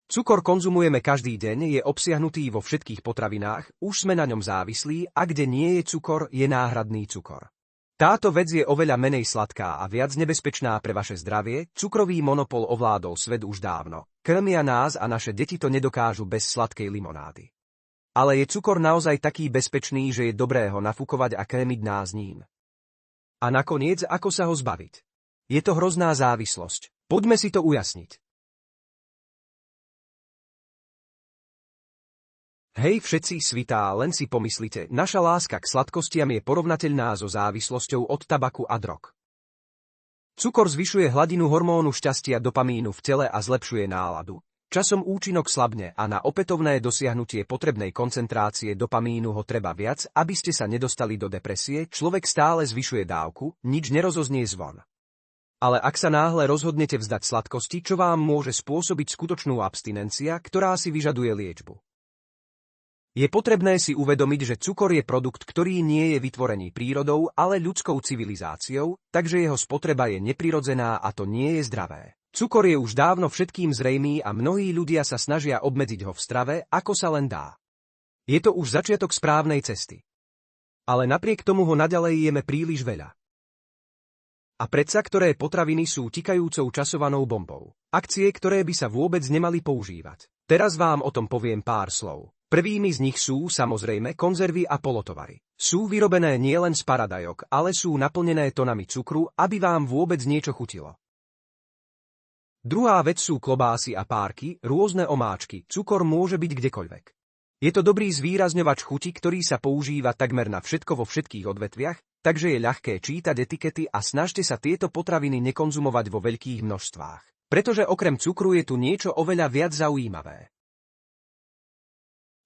Cukor konzumujeme každý deň, je obsiahnutý vo všetkých potravinách, už sme na ňom závislí a kde nie je cukor, je náhradný cukor. Táto vec je oveľa menej sladká a viac nebezpečná pre vaše zdravie, cukrový monopol ovládol svet už dávno. Krmia nás a naše deti to nedokážu bez sladkej limonády. Ale je cukor naozaj taký bezpečný, že je dobré ho nafúkovať a krmiť nás ním? A nakoniec, ako sa ho zbaviť? Je to hrozná závislosť. Poďme si to ujasniť. Hej všetci svitá, len si pomyslite, naša láska k sladkostiam je porovnateľná so závislosťou od tabaku a drog. Cukor zvyšuje hladinu hormónu šťastia dopamínu v tele a zlepšuje náladu. Časom účinok slabne a na opätovné dosiahnutie potrebnej koncentrácie dopamínu ho treba viac, aby ste sa nedostali do depresie, človek stále zvyšuje dávku, nič nerozoznie zvon. Ale ak sa náhle rozhodnete vzdať sladkosti, čo vám môže spôsobiť skutočnú abstinencia, ktorá si vyžaduje liečbu. Je potrebné si uvedomiť, že cukor je produkt, ktorý nie je vytvorený prírodou, ale ľudskou civilizáciou, takže jeho spotreba je neprirodzená a to nie je zdravé. Cukor je už dávno všetkým zrejmý a mnohí ľudia sa snažia obmedziť ho v strave, ako sa len dá. Je to už začiatok správnej cesty. Ale napriek tomu ho naďalej jeme príliš veľa. A predsa ktoré potraviny sú tikajúcou časovanou bombou. Akcie, ktoré by sa vôbec nemali používať. Teraz vám o tom poviem pár slov. Prvými z nich sú, samozrejme, konzervy a polotovary. Sú vyrobené nielen z paradajok, ale sú naplnené tonami cukru, aby vám vôbec niečo chutilo. Druhá vec sú klobásy a párky, rôzne omáčky, cukor môže byť kdekoľvek. Je to dobrý zvýrazňovač chuti, ktorý sa používa takmer na všetko vo všetkých odvetviach, takže je ľahké čítať etikety a snažte sa tieto potraviny nekonzumovať vo veľkých množstvách. Pretože okrem cukru je tu niečo oveľa viac zaujímavé.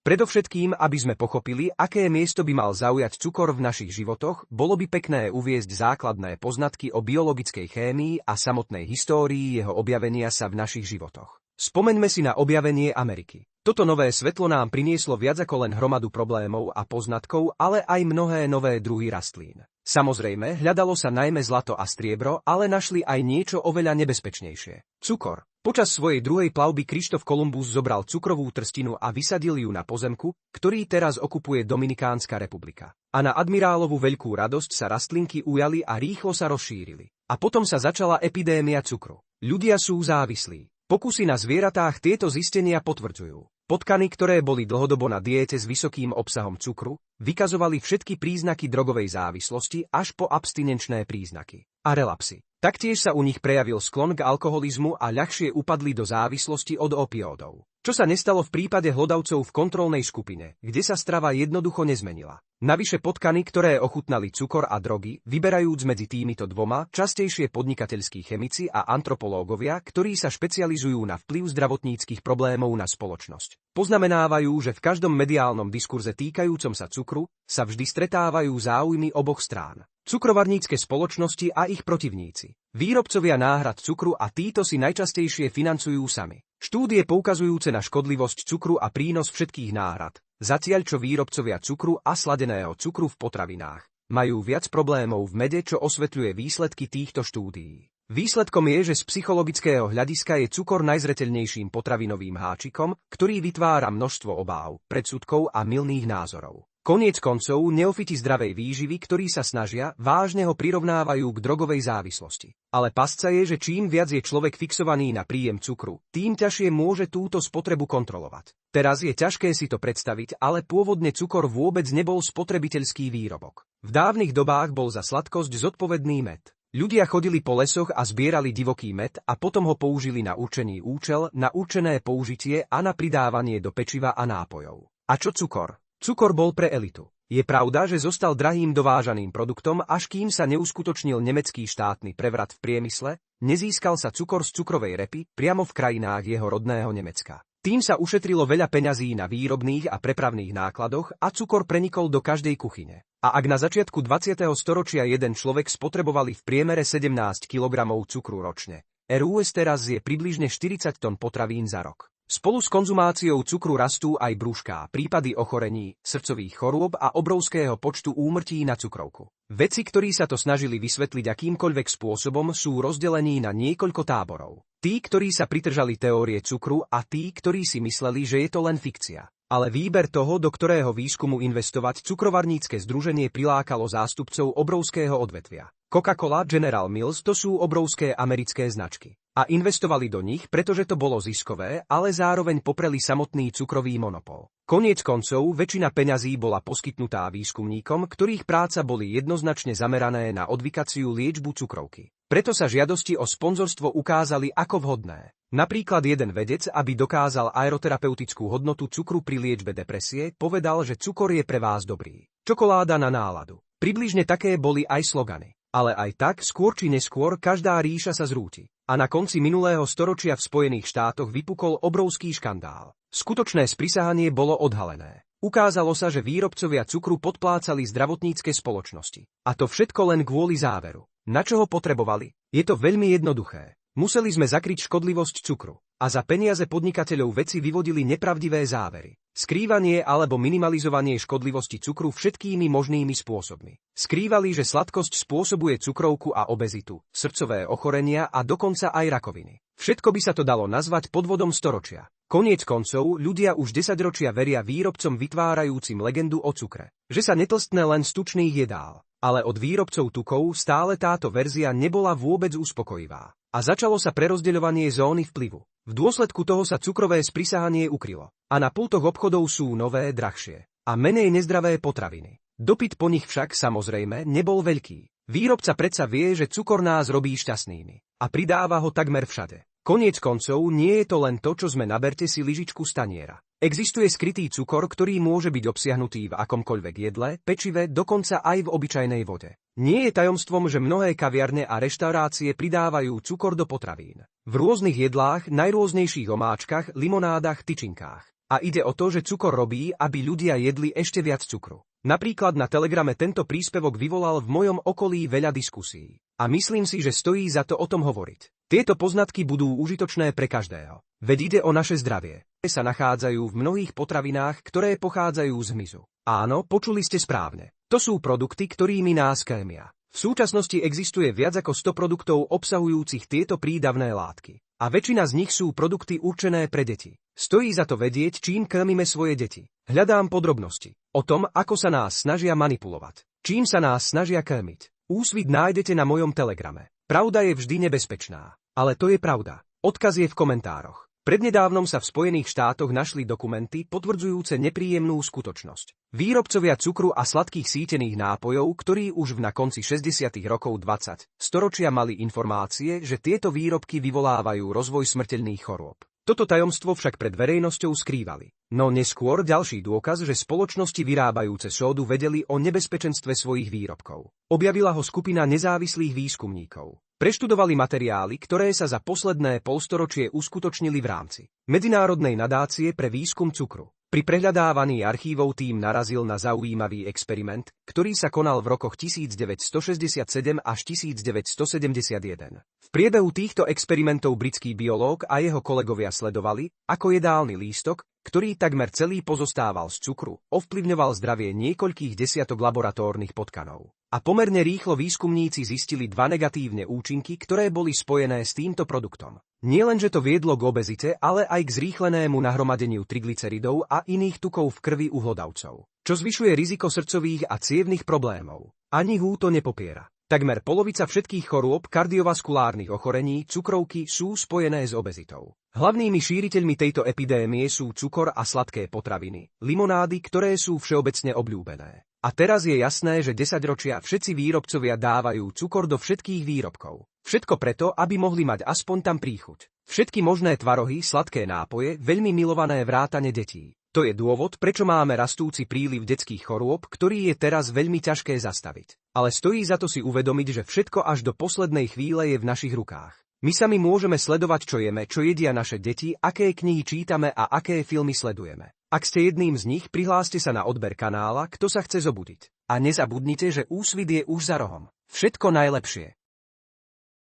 Predovšetkým, aby sme pochopili, aké miesto by mal zaujať cukor v našich životoch, bolo by pekné uviesť základné poznatky o biologickej chémii a samotnej histórii jeho objavenia sa v našich životoch. Spomeňme si na objavenie Ameriky. Toto nové svetlo nám prinieslo viac ako len hromadu problémov a poznatkov, ale aj mnohé nové druhy rastlín. Samozrejme, hľadalo sa najmä zlato a striebro, ale našli aj niečo oveľa nebezpečnejšie. Cukor. Počas svojej druhej plavby Krištof Kolumbus zobral cukrovú trstinu a vysadil ju na pozemku, ktorý teraz okupuje Dominikánska republika. A na admirálovú veľkú radosť sa rastlinky ujali a rýchlo sa rozšírili. A potom sa začala epidémia cukru. Ľudia sú závislí. Pokusy na zvieratách tieto zistenia potvrdzujú. Potkany, ktoré boli dlhodobo na diéte s vysokým obsahom cukru, vykazovali všetky príznaky drogovej závislosti až po abstinenčné príznaky a relapsy. Taktiež sa u nich prejavil sklon k alkoholizmu a ľahšie upadli do závislosti od opiódov. Čo sa nestalo v prípade hlodavcov v kontrolnej skupine, kde sa strava jednoducho nezmenila. Navyše potkany, ktoré ochutnali cukor a drogy, vyberajúc medzi týmito dvoma, častejšie podnikateľskí chemici a antropológovia, ktorí sa špecializujú na vplyv zdravotníckych problémov na spoločnosť. Poznamenávajú, že v každom mediálnom diskurze týkajúcom sa cukru sa vždy stretávajú záujmy oboch strán. Cukrovarnícke spoločnosti a ich protivníci. Výrobcovia náhrad cukru a títo si najčastejšie financujú sami. Štúdie poukazujúce na škodlivosť cukru a prínos všetkých náhrad, zatiaľ čo výrobcovia cukru a sladeného cukru v potravinách majú viac problémov v mede, čo osvetľuje výsledky týchto štúdií. Výsledkom je, že z psychologického hľadiska je cukor najzreteľnejším potravinovým háčikom, ktorý vytvára množstvo obáv, predsudkov a mylných názorov. Koniec koncov, neofiti zdravej výživy, ktorí sa snažia, vážne ho prirovnávajú k drogovej závislosti. Ale pasca je, že čím viac je človek fixovaný na príjem cukru, tým ťažšie môže túto spotrebu kontrolovať. Teraz je ťažké si to predstaviť, ale pôvodne cukor vôbec nebol spotrebiteľský výrobok. V dávnych dobách bol za sladkosť zodpovedný med. Ľudia chodili po lesoch a zbierali divoký med a potom ho použili na určený účel, na určené použitie a na pridávanie do pečiva a nápojov. A čo cukor? Cukor bol pre elitu. Je pravda, že zostal drahým dovážaným produktom, až kým sa neuskutočnil nemecký štátny prevrat v priemysle, nezískal sa cukor z cukrovej repy priamo v krajinách jeho rodného Nemecka. Tým sa ušetrilo veľa peňazí na výrobných a prepravných nákladoch a cukor prenikol do každej kuchyne. A ak na začiatku 20. storočia jeden človek spotrebovali v priemere 17 kg cukru ročne, RUS teraz je približne 40 tón potravín za rok. Spolu s konzumáciou cukru rastú aj brúšká, prípady ochorení, srdcových chorôb a obrovského počtu úmrtí na cukrovku. Vedci, ktorí sa to snažili vysvetliť akýmkoľvek spôsobom, sú rozdelení na niekoľko táborov. Tí, ktorí sa pridržali teórie cukru a tí, ktorí si mysleli, že je to len fikcia. Ale výber toho, do ktorého výskumu investovať, cukrovarnícke združenie prilákalo zástupcov obrovského odvetvia. Coca-Cola, General Mills, to sú obrovské americké značky. A investovali do nich, pretože to bolo ziskové, ale zároveň popreli samotný cukrový monopol. Koniec koncov, väčšina peňazí bola poskytnutá výskumníkom, ktorých práca boli jednoznačne zamerané na odvykaciu liečbu cukrovky. Preto sa žiadosti o sponzorstvo ukázali ako vhodné. Napríklad jeden vedec, aby dokázal aeroterapeutickú hodnotu cukru pri liečbe depresie, povedal, že cukor je pre vás dobrý. Čokoláda na náladu. Približne také boli aj slogany. Ale aj tak, skôr či neskôr, každá ríša sa zrúti. A na konci minulého storočia v Spojených štátoch vypukol obrovský škandál. Skutočné sprisahanie bolo odhalené. Ukázalo sa, že výrobcovia cukru podplácali zdravotnícke spoločnosti. A to všetko len kvôli záveru. Na čo ho potrebovali? Je to veľmi jednoduché. Museli sme zakryť škodlivosť cukru. A za peniaze podnikateľov vedci vyvodili nepravdivé závery. Skrývanie alebo minimalizovanie škodlivosti cukru všetkými možnými spôsobmi. Skrývali, že sladkosť spôsobuje cukrovku a obezitu, srdcové ochorenia a dokonca aj rakoviny. Všetko by sa to dalo nazvať podvodom storočia. Koniec koncov, ľudia už 10 ročia veria výrobcom vytvárajúcim legendu o cukre, že sa netlstne len z tučných jedál. Ale od výrobcov tukov stále táto verzia nebola vôbec uspokojivá. A začalo sa prerozdeľovanie zóny vplyvu. V dôsledku toho sa cukrové sprisahanie ukrylo. A na pultoch obchodov sú nové, drahšie a menej nezdravé potraviny. Dopyt po nich však samozrejme nebol veľký. Výrobca predsa vie, že cukor nás robí šťastnými. A pridáva ho takmer všade. Koniec koncov, nie je to len to, čo sme naberte si lyžičku staniera. Existuje skrytý cukor, ktorý môže byť obsiahnutý v akomkoľvek jedle, pečive, dokonca aj v obyčajnej vode. Nie je tajomstvom, že mnohé kaviarne a reštaurácie pridávajú cukor do potravín. V rôznych jedlách, najrôznejších omáčkach, limonádach, tyčinkách. A ide o to, že cukor robí, aby ľudia jedli ešte viac cukru. Napríklad na Telegrame tento príspevok vyvolal v mojom okolí veľa diskusí. A myslím si, že stojí za to o tom hovoriť. Tieto poznatky budú užitočné pre každého. Veď ide o naše zdravie. Sa nachádzajú v mnohých potravinách, ktoré pochádzajú z hmyzu. Áno, počuli ste správne. To sú produkty, ktorými nás krémia. V súčasnosti existuje viac ako 100 produktov obsahujúcich tieto prídavné látky. A väčšina z nich sú produkty určené pre deti. Stojí za to vedieť, čím krmíme svoje deti. Hľadám podrobnosti o tom, ako sa nás snažia manipulovať. Čím sa nás snažia krmiť. Úsvit nájdete na mojom Telegrame. Pravda je vždy nebezpečná. Ale to je pravda. Odkaz je v komentároch. Prednedávnom sa v Spojených štátoch našli dokumenty potvrdzujúce nepríjemnú skutočnosť. Výrobcovia cukru a sladkých sítených nápojov, ktorí už na konci 60. rokov 20. storočia mali informácie, že tieto výrobky vyvolávajú rozvoj smrteľných chorôb. Toto tajomstvo však pred verejnosťou skrývali. No neskôr ďalší dôkaz, že spoločnosti vyrábajúce sódu vedeli o nebezpečenstve svojich výrobkov. Objavila ho skupina nezávislých výskumníkov. Preštudovali materiály, ktoré sa za posledné polstoročie uskutočnili v rámci Medzinárodnej nadácie pre výskum cukru. Pri prehľadávaní archívov tým narazil na zaujímavý experiment, ktorý sa konal v rokoch 1967 až 1971. V priebehu týchto experimentov britský biológ a jeho kolegovia sledovali, ako jedálny lístok, ktorý takmer celý pozostával z cukru, ovplyvňoval zdravie niekoľkých desiatok laboratórnych potkanov. A pomerne rýchlo výskumníci zistili dva negatívne účinky, ktoré boli spojené s týmto produktom. Nielenže to viedlo k obezite, ale aj k zrýchlenému nahromadeniu triglyceridov a iných tukov v krvi u hlodavcov, čo zvyšuje riziko srdcových a cievnych problémov. Ani HÚ to nepopiera. Takmer polovica všetkých chorôb kardiovaskulárnych ochorení, cukrovky sú spojené s obezitou. Hlavnými šíriteľmi tejto epidémie sú cukor a sladké potraviny, limonády, ktoré sú všeobecne obľúbené. A teraz je jasné, že 10 ročia všetci výrobcovia dávajú cukor do všetkých výrobkov. Všetko preto, aby mohli mať aspoň tam príchuť. Všetky možné tvarohy, sladké nápoje, veľmi milované vrátane detí. To je dôvod, prečo máme rastúci príliv detských chorôb, ktorý je teraz veľmi ťažké zastaviť. Ale stojí za to si uvedomiť, že všetko až do poslednej chvíle je v našich rukách. My sami môžeme sledovať, čo jeme, čo jedia naše deti, aké knihy čítame a aké filmy sledujeme. Ak ste jedným z nich, prihláste sa na odber kanála, kto sa chce zobudiť. A nezabudnite, že úsvit je už za rohom. Všetko najlepšie.